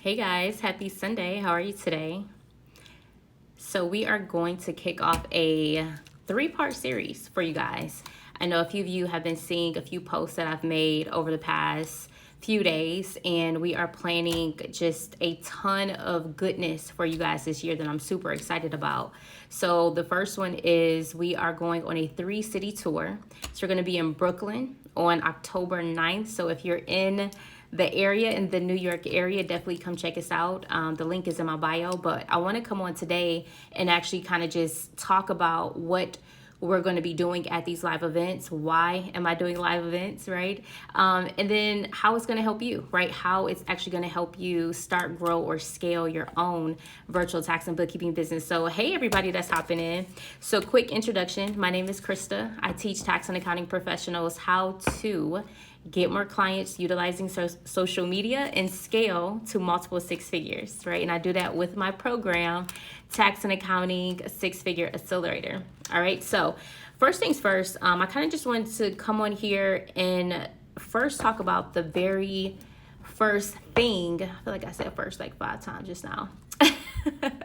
Hey guys, happy Sunday. How are you today? So, we are going to kick off a three-part series for you guys. I know a few of you have been seeing a few posts that I've made over the past few days, and we are planning just a ton of goodness for you guys this year that I'm super excited about. So, the first one is we are going on a 3-city tour. So, we're going to be in Brooklyn on October 9th. So, if you're in the area, in the New York area, definitely come check us out. The link is in my bio, but I want to come on today and actually kind of just talk about what we're going to be doing at these live events. Why am I doing live events, right? And then how it's going to help you, right? How it's actually going to help you start, grow, or scale your own virtual tax and bookkeeping business. So, hey, everybody that's hopping in. So, quick introduction. My name is Krista. I teach tax and accounting professionals how to get more clients utilizing social media and scale to multiple six figures, right? And I do that with my program, Tax and Accounting Six-Figure Accelerator. All right, so first things first, I kind of just wanted to come on here and first talk about the very first thing. I feel like I said first like 5 times just now. I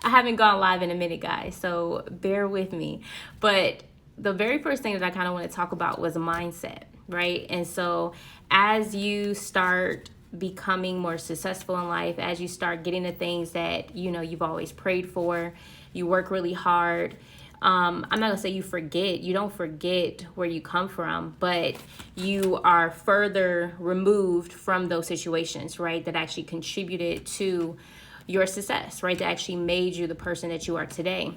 haven't gone live in a minute, guys, so bear with me. But the very first thing that I kind of want to talk about was mindset, right? And so as you start becoming more successful in life, as you start getting the things that, you know, you've always prayed for, you work really hard. I'm not gonna say you don't forget where you come from, but you are further removed from those situations, right? That actually contributed to your success, right? That actually made you the person that you are today.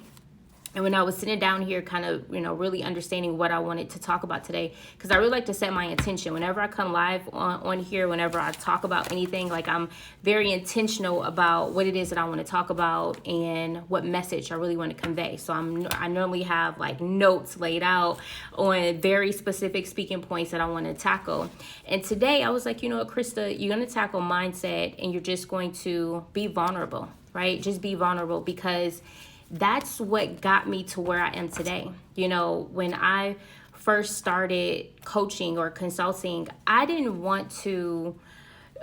And when I was sitting down here kind of, really understanding what I wanted to talk about today, because I really like to set my intention. Whenever I come live on here, whenever I talk about anything, like I'm very intentional about what it is that I want to talk about and what message I really want to convey. So I normally have like notes laid out on very specific speaking points that I want to tackle. And today I was like, you know what, Krista, you're going to tackle mindset and you're just going to be vulnerable, right? Just be vulnerable, because that's what got me to where I am today. When I first started coaching or consulting, I didn't want to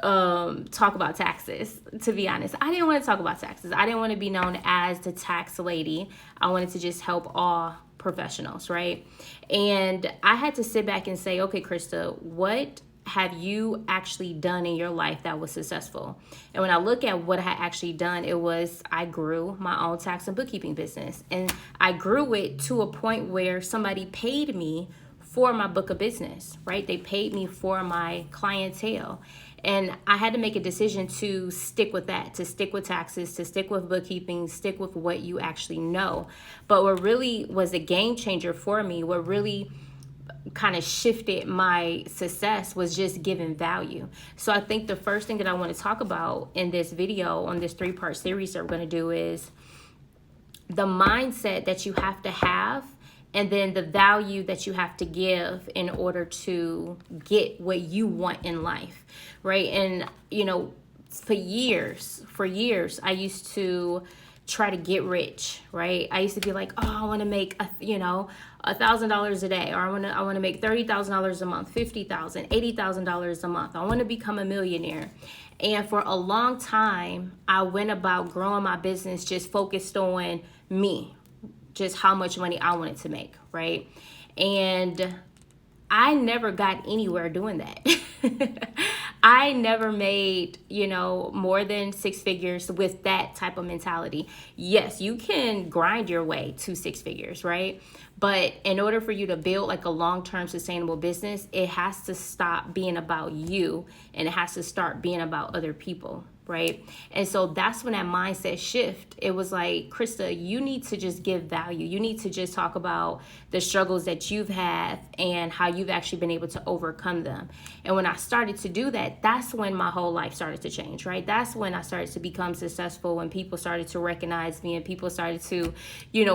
talk about taxes, to be honest. I didn't want to talk about taxes. I didn't want to be known as the tax lady. I wanted to just help all professionals, right? And I had to sit back and say, okay, Krista, what have you actually done in your life that was successful? And when I look at what I had actually done, it was I grew my own tax and bookkeeping business. And I grew it to a point where somebody paid me for my book of business, right? They paid me for my clientele. And I had to make a decision to stick with that, to stick with taxes, to stick with bookkeeping, stick with what you actually know. But what really was a game changer for me, what really kind of shifted my success, was just giving value. So I think the first thing that I want to talk about in this video on this 3-part series that we're going to do is the mindset that you have to have, and then the value that you have to give in order to get what you want in life, right? And for years I used to try to get rich, right? I used to be like, oh, I want to make $1,000 a day, or I want to make $30,000 a month, $50,000, $80,000 a month. I want to become a millionaire. And for a long time, I went about growing my business just focused on me, just how much money I wanted to make, right? And I never got anywhere doing that. I never made, more than 6 figures with that type of mentality. Yes, you can grind your way to 6 figures, right? But in order for you to build like a long-term sustainable business, it has to stop being about you and it has to start being about other people, right? And so that's when that mindset shift. It was like, Krista, you need to just give value. You need to just talk about the struggles that you've had and how you've actually been able to overcome them. And when I started to do that, that's when my whole life started to change, right? That's when I started to become successful, when people started to recognize me and people started to,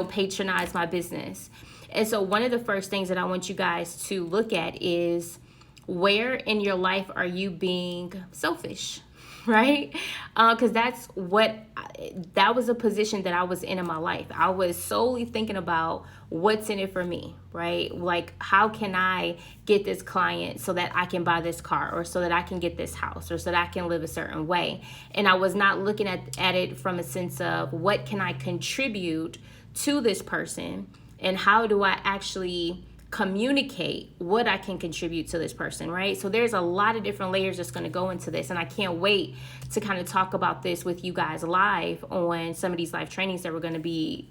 patronize my business. And so one of the first things that I want you guys to look at is, where in your life are you being selfish? right? Because that was a position that I was in my life. I was solely thinking about what's in it for me, right? Like, how can I get this client so that I can buy this car, or so that I can get this house, or so that I can live a certain way? And I was not looking at it from a sense of what can I contribute to this person, and how do I actually communicate what I can contribute to this person, right? So there's a lot of different layers that's going to go into this, and I can't wait to kind of talk about this with you guys live on some of these live trainings that we're going to be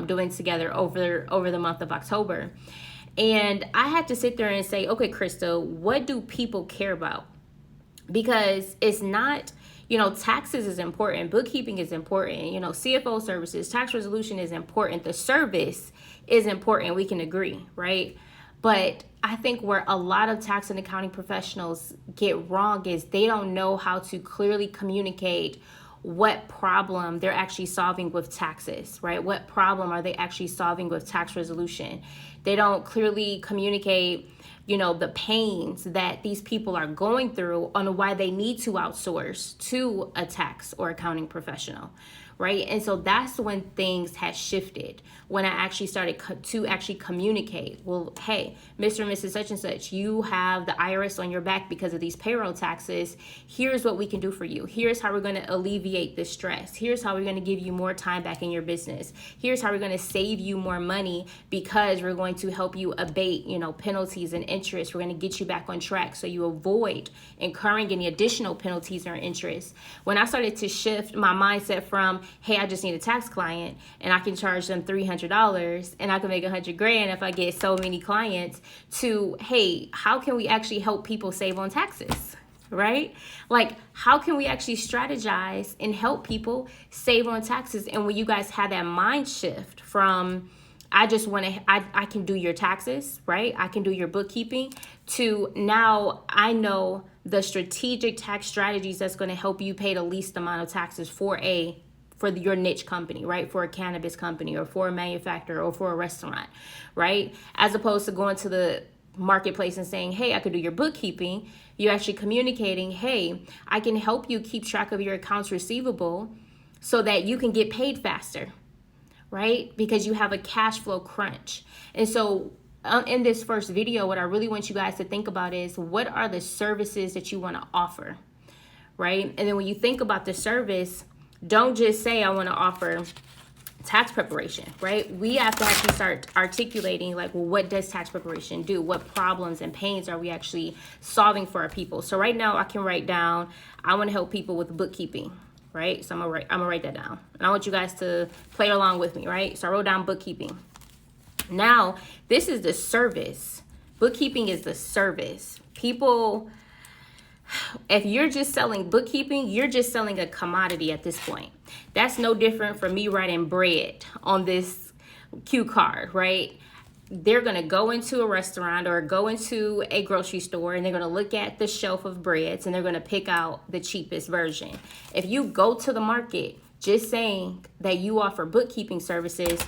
doing together over the month of October. And I had to sit there and say, okay, Krista, what do people care about? Because it's not, taxes is important, bookkeeping is important, CFO services, tax resolution is important, the service is important, we can agree, right? But I think where a lot of tax and accounting professionals get wrong is they don't know how to clearly communicate what problem they're actually solving with taxes, right? What problem are they actually solving with tax resolution? They don't clearly communicate the pains that these people are going through on why they need to outsource to a tax or accounting professional, right? And so that's when things had shifted, when I actually started to actually communicate. Well, hey, Mr. and Mrs. Such and Such, you have the IRS on your back because of these payroll taxes. Here's what we can do for you. Here's how we're going to alleviate the stress. Here's how we're going to give you more time back in your business. Here's how we're going to save you more money, because we're going to help you abate, penalties and interest. We're going to get you back on track so you avoid incurring any additional penalties or interest. When I started to shift my mindset from, hey, I just need a tax client and I can charge them $300 and I can make $100,000 if I get so many clients, to, hey, how can we actually help people save on taxes, right? Like, how can we actually strategize and help people save on taxes? And when you guys had that mind shift from, I can do your taxes, right? I can do your bookkeeping, to now I know the strategic tax strategies that's going to help you pay the least amount of taxes for your niche company, right? For a cannabis company, or for a manufacturer, or for a restaurant, right? As opposed to going to the marketplace and saying, hey, I could do your bookkeeping. You're actually communicating, hey, I can help you keep track of your accounts receivable so that you can get paid faster, right? Because you have a cash flow crunch. And so in this first video, what I really want you guys to think about is, what are the services that you want to offer, right? And then when you think about the service, don't just say, I want to offer tax preparation, right? We have to actually start articulating, like, well, what does tax preparation do? What problems and pains are we actually solving for our people? So right now I can write down, I want to help people with bookkeeping, right? So I'm gonna write that down. And I want you guys to play along with me, right? So I wrote down bookkeeping. Now, this is the service. Bookkeeping is the service. People, if you're just selling bookkeeping, you're just selling a commodity at this point. That's no different from me writing bread on this cue card, right? They're going to go into a restaurant or go into a grocery store, and they're going to look at the shelf of breads, and they're going to pick out the cheapest version. If you go to the market just saying that you offer bookkeeping services,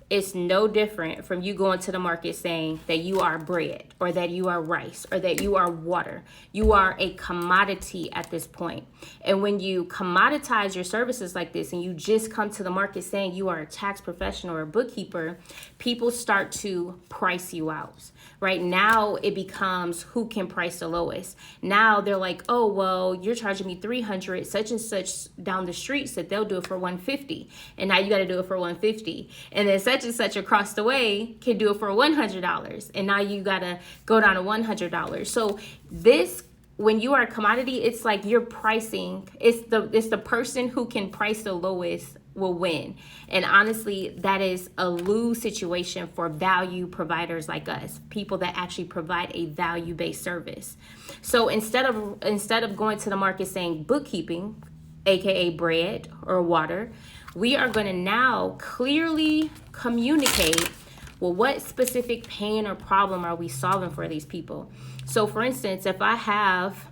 it's no different from you going to the market saying that you are bread, or that you are rice, or that you are water. You are a commodity at this point. And when you commoditize your services like this, and you just come to the market saying you are a tax professional or a bookkeeper, people start to price you out. Right now, it becomes who can price the lowest. Now they're like, oh, well, you're charging me $300, such and such down the street said they'll do it for $150. And now you got to do it for $150. And then such and such across the way can do it for $100. And now you got to go down to $100. So this, when you are a commodity, it's like you're pricing. It's the person who can price the lowest will win. And honestly, that is a lose situation for value providers like us, people that actually provide a value-based service. So instead of going to the market saying bookkeeping, aka bread or water, we are going to now clearly communicate, well, what specific pain or problem are we solving for these people? So for instance, if I have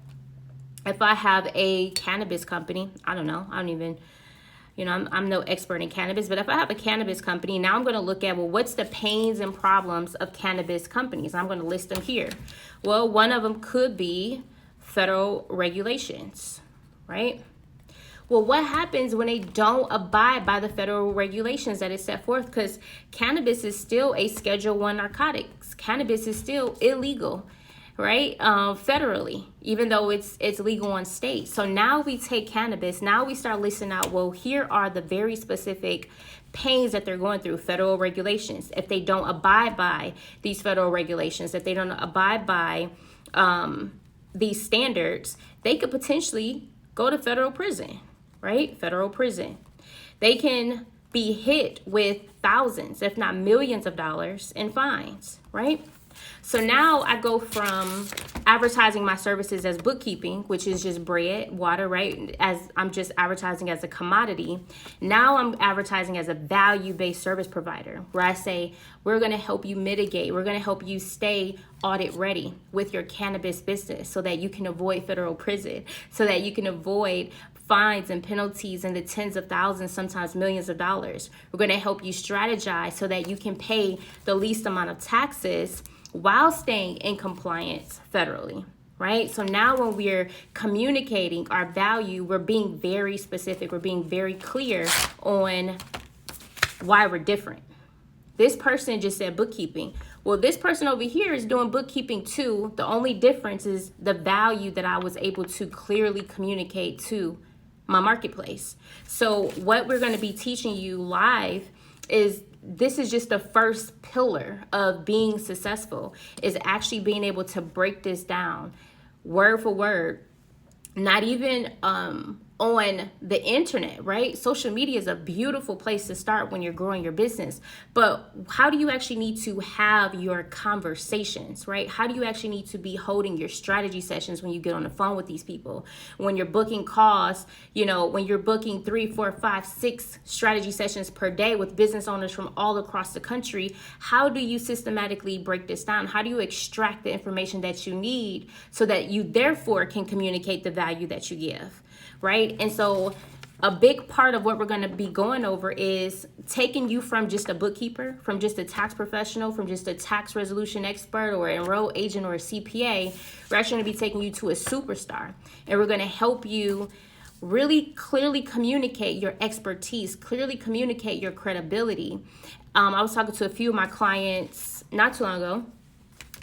a cannabis company, I'm no expert in cannabis, but if I have a cannabis company, now I'm going to look at, well, what's the pains and problems of cannabis companies? I'm going to list them here. Well, one of them could be federal regulations, right? Well, what happens when they don't abide by the federal regulations that is set forth? Because cannabis is still a Schedule I narcotic. Cannabis is still illegal, right? Federally, even though it's legal in states. So now we take cannabis. Now we start listing out, well, here are the very specific pains that they're going through, federal regulations. If they don't abide by these federal regulations, if they don't abide by these standards, they could potentially go to federal prison. Right? Federal prison. They can be hit with thousands, if not millions of dollars in fines, right? So now I go from advertising my services as bookkeeping, which is just bread, water, right? As I'm just advertising as a commodity. Now I'm advertising as a value-based service provider, where I say, we're going to help you mitigate. We're going to help you stay audit ready with your cannabis business so that you can avoid federal prison, so that you can avoid fines and penalties in the tens of thousands, sometimes millions of dollars. We're going to help you strategize so that you can pay the least amount of taxes while staying in compliance federally, right? So now when we're communicating our value, we're being very specific. We're being very clear on why we're different. This person just said bookkeeping. Well, this person over here is doing bookkeeping too. The only difference is the value that I was able to clearly communicate to my marketplace. So what we're going to be teaching you live is, this is just the first pillar of being successful, is actually being able to break this down word for word, not even on the internet, right? Social media is a beautiful place to start when you're growing your business. But how do you actually need to have your conversations, right? How do you actually need to be holding your strategy sessions when you get on the phone with these people? When you're booking calls, when you're booking 3, 4, 5, 6 strategy sessions per day with business owners from all across the country, how do you systematically break this down? How do you extract the information that you need so that you therefore can communicate the value that you give? Right? And so a big part of what we're going to be going over is taking you from just a bookkeeper, from just a tax professional, from just a tax resolution expert or enrolled agent or a CPA. We're actually going to be taking you to a superstar. And we're going to help you really clearly communicate your expertise, clearly communicate your credibility. I was talking to a few of my clients not too long ago,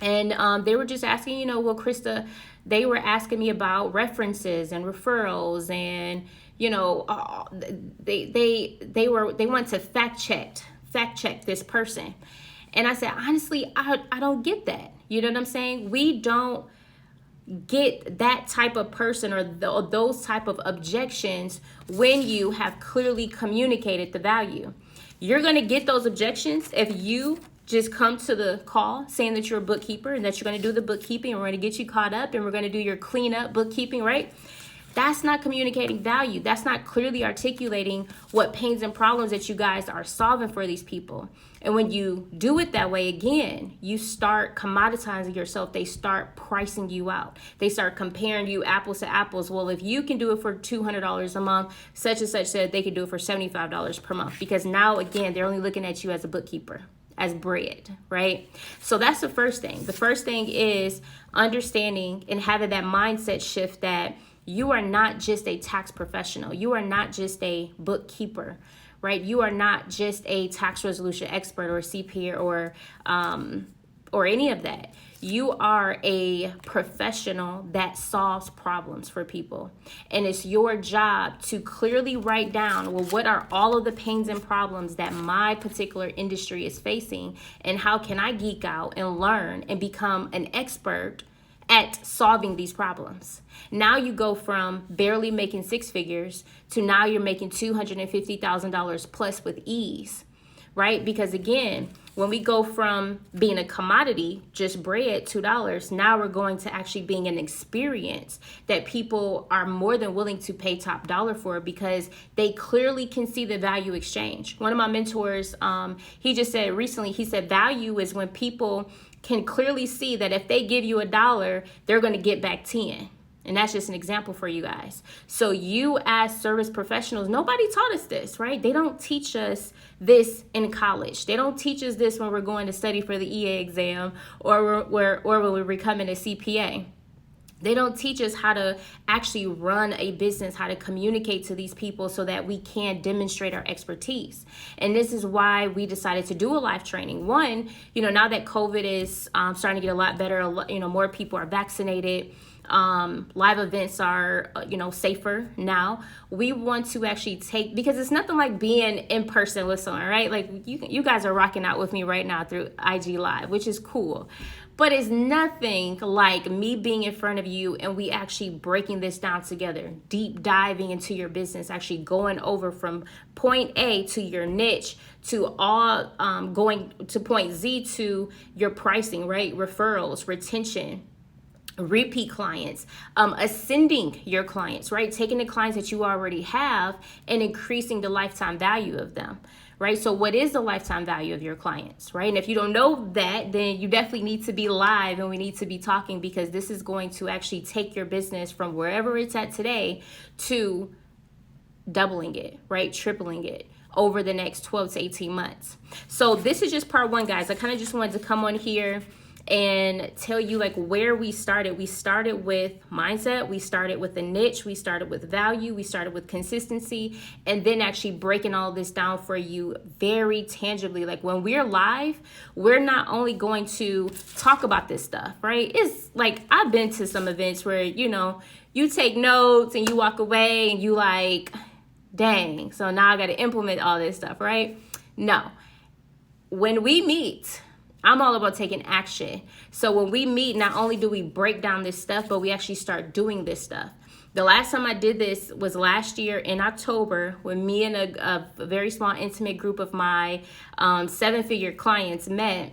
and they were just asking, well, Krista, they were asking me about references and referrals, and they want to fact check this person. And I said, honestly, I don't get that. You know what I'm saying? We don't get that type of person or those type of objections when you have clearly communicated the value. You're going to get those objections if you just come to the call saying that you're a bookkeeper and that you're going to do the bookkeeping, and we're going to get you caught up and we're going to do your cleanup bookkeeping, right? That's not communicating value. That's not clearly articulating what pains and problems that you guys are solving for these people. And when you do it that way, again, you start commoditizing yourself. They start pricing you out. They start comparing you apples to apples. Well, if you can do it for $200 a month, such and such said they could do it for $75 per month, because now, again, they're only looking at you as a bookkeeper, as bread, right? So that's the first thing. The first thing is understanding and having that mindset shift that you are not just a tax professional. You are not just a bookkeeper, right? You are not just a tax resolution expert or CPA or any of that. You are a professional that solves problems for people. And it's your job to clearly write down, well, what are all of the pains and problems that my particular industry is facing, and how can I geek out and learn and become an expert at solving these problems. Now you go from barely making 6 figures to now you're making $250,000 plus with ease, right? Because again, when we go from being a commodity, just bread, $2, now we're going to actually being an experience that people are more than willing to pay top dollar for, because they clearly can see the value exchange. One of my mentors, he just said recently, he said value is when people can clearly see that if they give you $1, they're going to get back 10. And that's just an example for you guys. So you as service professionals, nobody taught us this, right? They don't teach us this in college. They don't teach us this when we're going to study for the EA exam or when we're becoming a CPA. They don't teach us how to actually run a business, how to communicate to these people so that we can demonstrate our expertise. And this is why we decided to do a live training. One, now that COVID is starting to get a lot better, more people are vaccinated. Live events are, safer now. We want to actually take, because it's nothing like being in person with someone, right? Like you guys are rocking out with me right now through IG Live, which is cool. But it's nothing like me being in front of you and we actually breaking this down together, deep diving into your business, actually going over from point A to your niche to all going to point Z to your pricing, right? Referrals, retention, repeat clients, ascending your clients, right? Taking the clients that you already have and increasing the lifetime value of them, right? So what is the lifetime value of your clients, right? And if you don't know that, then you definitely need to be live and we need to be talking, because this is going to actually take your business from wherever it's at today to doubling it, right? Tripling it over the next 12 to 18 months. So this is just part one, guys. I kind of just wanted to come on here and tell you like where we started. We started with mindset, we started with a niche, we started with value, we started with consistency, and then actually breaking all this down for you very tangibly. Like when we're live, we're not only going to talk about this stuff, right? It's like I've been to some events where, you take notes and you walk away and you like, dang, so now I got to implement all this stuff, right? No. When we meet, I'm all about taking action. So when we meet, not only do we break down this stuff, but we actually start doing this stuff. The last time I did this was last year in October when me and a very small intimate group of my 7-figure clients met.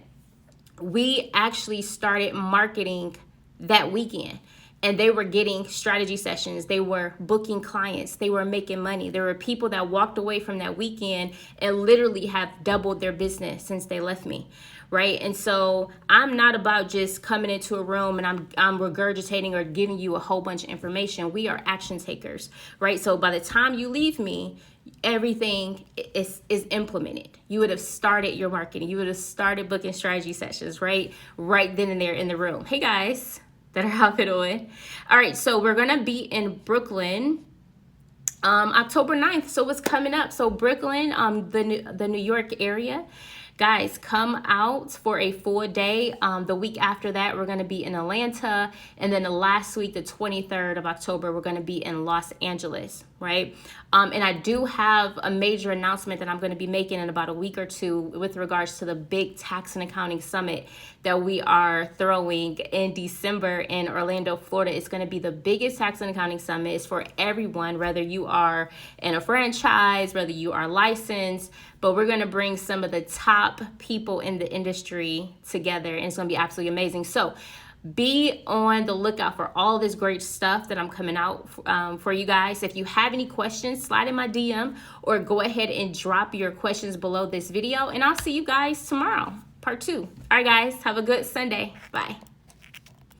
We actually started marketing that weekend. And they were getting strategy sessions. They were booking clients. They were making money. There were people that walked away from that weekend and literally have doubled their business since they left me, right? And so I'm not about just coming into a room and I'm regurgitating or giving you a whole bunch of information. We are action takers, right? So by the time you leave me, everything is implemented. You would have started your marketing. You would have started booking strategy sessions, right then and there in the room. Hey guys that are hopping on. All right, so we're gonna be in Brooklyn October 9th. So what's coming up? So Brooklyn, the New York area. Guys, come out for a full day. The week after that, we're going to be in Atlanta. And then the last week, the 23rd of October, we're going to be in Los Angeles, right? And I do have a major announcement that I'm going to be making in about a week or two with regards to the big tax and accounting summit that we are throwing in December in Orlando, Florida. It's going to be the biggest tax and accounting summit. It's for everyone, whether you are in a franchise, whether you are licensed, but we're going to bring some of the top people in the industry together, and it's going to be absolutely amazing. So be on the lookout for all this great stuff that I'm coming out for you guys. If you have any questions, slide in my DM or go ahead and drop your questions below this video, and I'll see you guys tomorrow, part 2. All right, guys, have a good Sunday. Bye.